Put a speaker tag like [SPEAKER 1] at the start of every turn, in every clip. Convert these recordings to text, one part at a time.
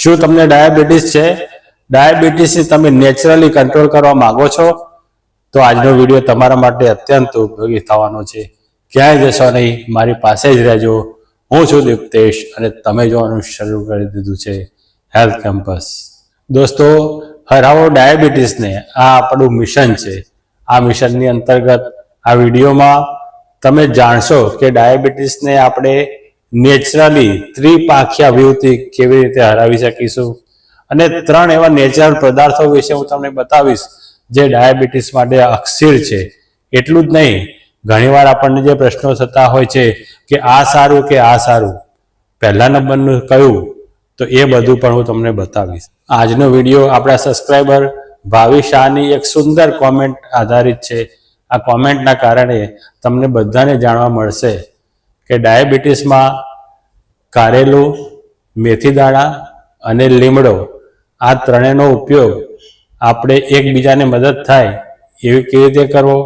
[SPEAKER 1] શું તમને ડાયાબિટીસ છે? ડાયાબિટીસને તમે નેચરલી કંટ્રોલ કરવા માંગો છો? તો આજનો વિડીયો તમારા માટે અત્યંત ઉપયોગી થવાનો છે. ક્યાંય જશો નહીં, મારી પાસે જ રહેજો. હું છું દીપ્તેશ અને તમે જોવાનું શરૂ કરી દીધું છે હેલ્થ કેમ્પસ. દોસ્તો, હરાવો ડાયાબિટીસને, આ આપણું મિશન છે. આ મિશનની અંતર્ગત આ વિડીયોમાં તમે જાણશો કે ડાયાબિટીસને આપણે નેચરલી ત્રિપાંખિયા વ્યૂહથી કેવી રીતે હરાવી શકીશું, અને 3 એવા નેચરલ પદાર્થો વિશે હું તમને બતાવીશ જે ડાયાબિટીસ માટે અક્સિર છે. એટલું જ નહીં, ઘણીવાર આપણને જે પ્રશ્નો થતા હોય છે કે આ સારું કે આ સારું, પહેલા નંબરનું કયું, તો એ બધું પણ હું તમને બતાવીશ. આજનો વિડીયો આપણા સબસ્ક્રાઈબર ભાવિ શાહની એક સુંદર કોમેન્ટ આધારિત છે. આ કોમેન્ટના કારણે તમને બધાને જાણવા મળશે કે ડાયાબિટીસમાં કારેલું, મેથી દાણા અને લીમડો, આ ત્રણેયનો ઉપયોગ આપણે એકબીજાને મદદ થાય એવી કેવી રીતે કરવો,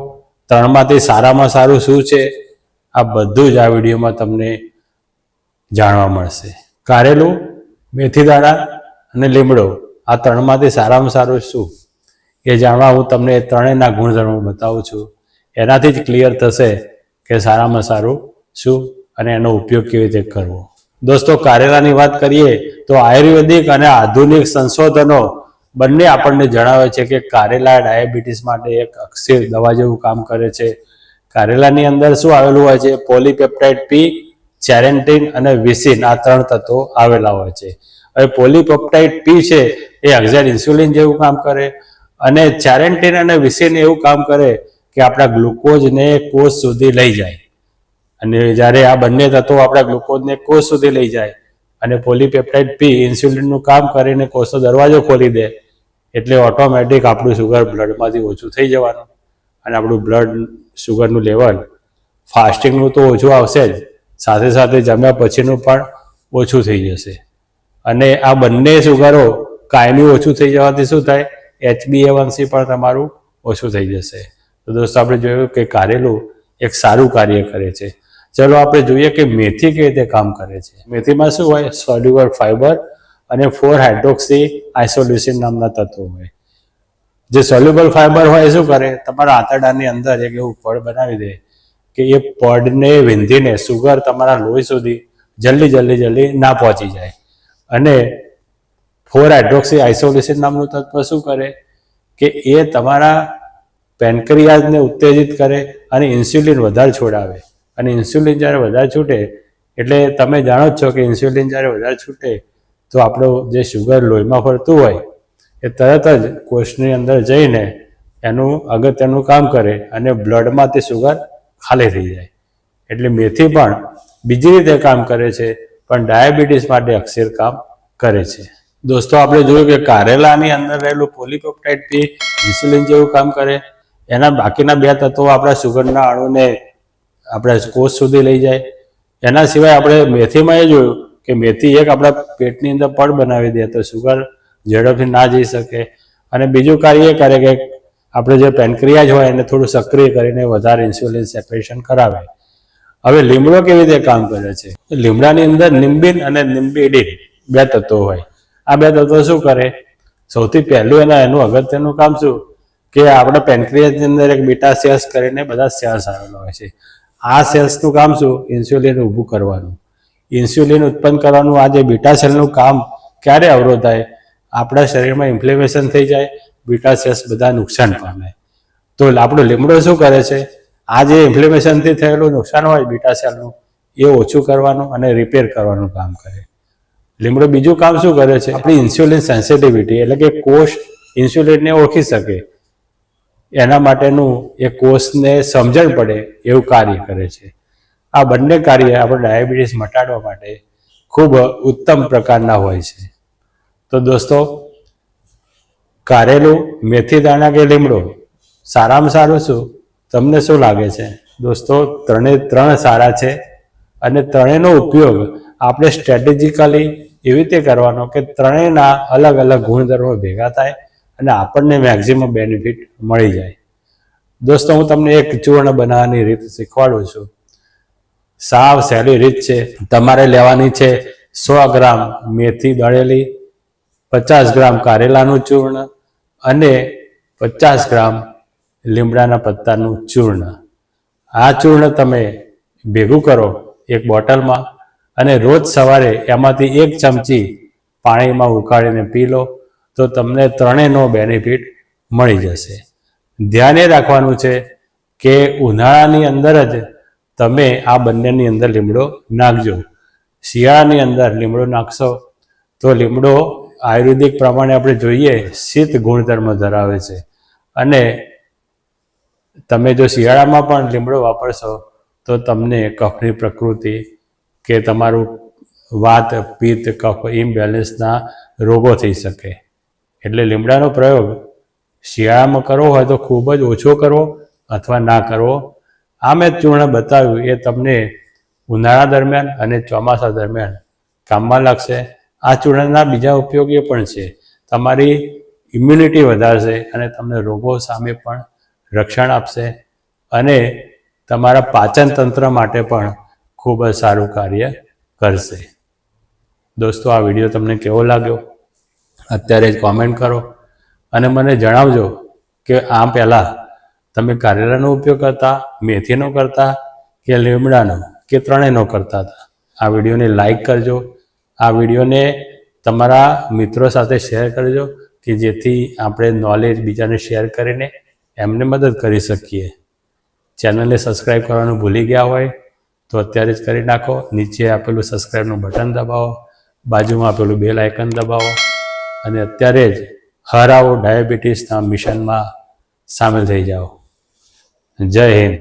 [SPEAKER 1] 3માંથી સારામાં સારું શું છે, આ બધું જ આ વિડીયોમાં તમને જાણવા મળશે. કારેલું, મેથી દાણા અને લીમડો, આ 3માંથી સારામાં સારું શું એ જાણવા હું તમને ત્રણેયના ગુણધર્મો બતાવું છું. એનાથી જ ક્લિયર થશે કે સારામાં સારું શું અને એનો ઉપયોગ કેવી રીતે કરવો. દોસ્તો, કારેલાની વાત કરીએ તો આયુર્વેદિક અને આધુનિક સંશોધનો બંને આપણને જણાવે છે કે કારેલા ડાયાબિટીસ માટે એક અક્સિર દવા જેવું કામ કરે છે. કારેલાની અંદર શું આવેલું હોય છે? પોલીપેપ્ટાઇડ પી, ચેરેન્ટિન અને વિસિન, આ 3 તત્વો આવેલા હોય છે. હવે પોલીપેપ્ટાઇડ પી છે એ એક્ઝેક્ટ ઇન્સ્યુલિન જેવું કામ કરે, અને ચેરેન્ટિન અને વિસિન એવું કામ કરે કે આપણા ગ્લુકોઝને કોષ સુધી લઈ જાય. અને જ્યારે આ બંને તત્વો આપણા ગ્લુકોઝને કોષ સુધી લઈ જાય અને પોલીપેપ્ટાઇડ પી ઇન્સ્યુલિનનું કામ કરીને કોષનો દરવાજો ખોલી દે, એટલે ઓટોમેટિક આપણું શુગર બ્લડમાંથી ઓછું થઈ જવાનું અને આપણું બ્લડ શુગરનું લેવલ ફાસ્ટિંગનું તો ઓછું આવશે જ, સાથે સાથે જમ્યા પછીનું પણ ઓછું થઈ જશે. અને આ બંને શુગરો કાયમી ઓછું થઈ જવાથી શું થાય? HbA1c પણ તમારું ઓછું થઈ જશે. તો દોસ્તો, આપણે જોયું કે કારેલું એક સારું કાર્ય કરે છે. ચલો આપણે જોઈએ કે મેથી કેવી રીતે કામ કરે છે. મેથીમાં શું હોય? સોલ્યુબલ ફાઈબર અને 4-હાઇડ્રોક્સી આઇસોલ્યુસિન નામના તત્વો હોય. જે સોલ્યુબલ ફાઈબર હોય શું કરે? તમારા આંતરડાની અંદર એક એવું પડ બનાવી દે કે એ પડને વિંધીને સુગર તમારા લોહી સુધી જલ્દી ના પહોંચી જાય. અને 4-હાઇડ્રોક્સી આઇસોલ્યુસિન નામનું તત્વ શું કરે કે એ તમારા પેનક્રિયાઝને ઉત્તેજિત કરે અને ઇન્સ્યુલિન વધારે છોડાવે. અને ઇન્સ્યુલિન જ્યારે વધારે છૂટે એટલે તમે જાણો જ છો કે ઇન્સ્યુલિન જ્યારે વધારે છૂટે તો આપણું જે શુગર લોહીમાં ફરતું હોય એ તરત જ કોષની અંદર જઈને એનું અગત્યનું કામ કરે અને બ્લડમાં તે શુગર ખાલી થઈ જાય. એટલે મેથી પણ બીજી રીતે કામ કરે છે, પણ ડાયાબિટીસ માટે અક્સિર કામ કરે છે. દોસ્તો, આપણે જોયું કે કારેલાની અંદર રહેલું પોલીપેપ્ટાઇડ પી ઇન્સ્યુલિન જેવું કામ કરે, એના બાકીના 2 તત્વો આપણા શુગરના અણુને આપણા કોષ સુધી લઈ જાય. એના સિવાય આપણે મેથીમાં એ જોયું કે મેથી એક આપણા પેટની અંદર પડ બનાવી દે તો શુગર ઝડપથી ના જઈ શકે. અને બીજું કાર્ય એ કરે કે આપણે જે પેનક્રિયાઝ હોય એને થોડું સક્રિય કરીને વધારે ઇન્સ્યુલિન સેક્રેશન કરાવે. હવે લીમડો કેવી રીતે કામ કરે છે? લીમડાની અંદર નિમ્બિન અને નિમ્બિડિન 2 તત્વો હોય. આ 2 તત્વો શું કરે? સૌથી પહેલું એનું અગત્યનું કામ શું કે આપણા પેનક્રિયાઝની અંદર એક બીટા સેલ્સ કરીને બધા સેલ્સ આવેલા હોય છે. આ સેલ્સનું કામ શું? ઇન્સ્યુલિન ઊભું કરવાનું, ઇન્સ્યુલિન ઉત્પન્ન કરવાનું. આ જે બીટા સેલનું કામ ક્યારે અવરોધાય? આપણા શરીરમાં ઇન્ફ્લેમેશન થઈ જાય, બીટા સેલ્સ બધા નુકસાન પામે. તો આપણો લીમડો શું કરે છે? આ જે ઇન્ફ્લેમેશનથી થયેલું નુકસાન હોય બીટા સેલનું એ ઓછું કરવાનું અને રિપેર કરવાનું કામ કરે. લીમડો બીજું કામ શું કરે છે? આપણી ઇન્સ્યુલિન સેન્સિટિવિટી, એટલે કે કોષ ઇન્સ્યુલિનને ઓળખી શકે એના માટેનું એ કોષને સમજણ પડે એવું કાર્ય કરે છે. આ બંને કાર્ય આપણે ડાયાબિટીસ મટાડવા માટે ખૂબ ઉત્તમ પ્રકારના હોય છે. તો દોસ્તો, કારેલું, મેથી દાણા કે લીમડો, સારામાં સારું શું? તમને શું લાગે છે? દોસ્તો, 3 સારા છે અને 3નો ઉપયોગ આપણે સ્ટ્રેટેજિકલી એવી રીતે કરવાનો કે 3ના અલગ અલગ ગુણધર્મો ભેગા થાય અને આપણને મેક્સિમમ બેનિફિટ મળી જાય. દોસ્તો, હું તમને એક ચૂર્ણ બનાવવાની રીત શીખવાડું છું. સાવ સહેલી રીત છે. તમારે લેવાની છે 100 ગ્રામ મેથી દળેલી, 50 ગ્રામ કારેલાનું ચૂર્ણ અને 50 ગ્રામ લીમડાના પત્તાનું ચૂર્ણ. આ ચૂર્ણ તમે ભેગું કરો એક બોટલમાં અને રોજ સવારે એમાંથી 1 ચમચી પાણીમાં ઉકાળીને પી લો તો તમને ત્રણેયનો બેનિફિટ મળી જશે. ધ્યાન એ રાખવાનું છે કે ઉનાળાની અંદર જ તમે આ બંનેની અંદર લીમડો નાખજો. શિયાળાની અંદર લીમડો નાખશો તો લીમડો આયુર્વેદિક પ્રમાણે આપણે જોઈએ શીત ગુણધર્મ ધરાવે છે અને તમે જો શિયાળામાં પણ લીમડો વાપરશો તો તમને કફની પ્રકૃતિ કે તમારું વાત પિત્ત કફ ઇમ્બેલેન્સના રોગો થઈ શકે. એટલે લીમડાનો પ્રયોગ શિયાળામાં કરવો હોય તો ખૂબ જ ઓછો કરવો અથવા ના કરવો. આ મેં ચૂર્ણ બતાવ્યું એ તમને ઉનાળા દરમિયાન અને ચોમાસા દરમિયાન કામમાં લાગશે. આ ચૂર્ણના બીજા ઉપયોગો પણ છે. તમારી ઇમ્યુનિટી વધારશે અને તમને રોગો સામે પણ રક્ષણ આપશે અને તમારા પાચન તંત્ર માટે પણ ખૂબ જ સારું કાર્ય કરશે. દોસ્તો, આ વિડીયો તમને કેવો લાગ્યો અત્યારે જ કોમેન્ટ કરો અને મને જણાવજો કે આ પહેલાં તમે કારેલાનો ઉપયોગ કરતા, મેથીનો કરતા કે લીમડાનો કે ત્રણેયનો કરતા હતા. આ વિડીયોને લાઈક કરજો. આ વિડીયોને તમારા મિત્રો સાથે શેર કરજો કે જેથી આપણે નોલેજ બીજાને શેર કરીને એમને મદદ કરી શકીએ. ચેનલને સબસ્ક્રાઈબ કરવાનું ભૂલી ગયા હોય તો અત્યારે જ કરી નાખો. નીચે આપેલું સબસ્ક્રાઈબનું બટન દબાવો, બાજુમાં આપેલું બેલ આઇકન દબાવો અને અત્યારે જ હરાવો ડાયાબિટીસના મિશનમાં સામેલ થઈ જાઓ. જય હિન્દ.